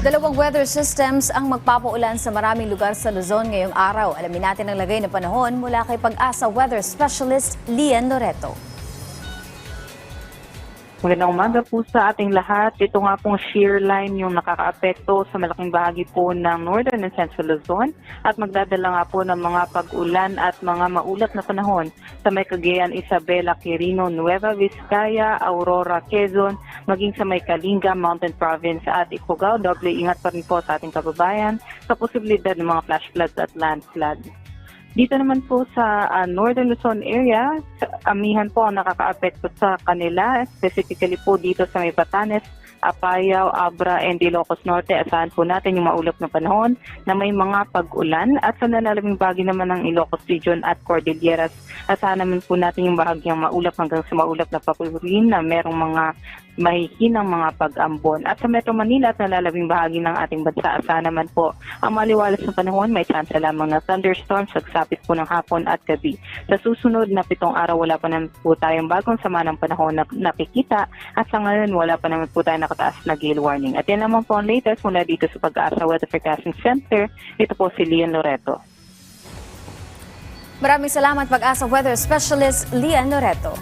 Dalawang weather systems ang magpapaulan sa maraming lugar sa Luzon ngayong araw. Alamin natin ang lagay ng panahon mula kay Pag-asa Weather Specialist Lian Loreto. Magandang umaga po sa ating lahat. Ito nga pong shear line yung nakakaapekto sa malaking bahagi po ng Northern and Central Luzon at magdadala nga po ng mga pag-ulan at mga maulat na panahon sa may Cagayan, Isabela, Quirino, Nueva Vizcaya, Aurora, Quezon, maging sa may Kalinga, Mountain Province at Ifugao. Doble ingat pa rin po sa ating kababayan sa posibilidad ng mga flash floods at landslide. Dito naman po sa Northern Luzon area, amihan po ang nakakaapekto sa kanila, specifically po dito sa may Batanes, Apayao, Abra, and Ilocos Norte. Asahan po natin yung maulap na panahon na may mga pag-ulan at sa nalalabing bahagi naman ng Ilocos Region at Cordilleras. Asahan naman po natin yung bahagyang maulap hanggang sa maulap na papurin na merong mga mahihinang mga pag-ambon. At sa Metro Manila at nalalabing bahagi ng ating bansa, asahan naman po ang maliwalas na panahon, may chance lamang na thunderstorms sagsapit po ng hapon at gabi. Sa susunod na 7 araw, wala pa naman po tayong bagong sama ng panahon na nakikita at sa ngayon wala pa naman po tayong nakataas na gale warning. At yan naman po ang latest mula dito sa Pag-asa Weather Forecasting Center. Ito po si Lian Loreto. Maraming salamat Pag-asa Weather Specialist Lian Loreto.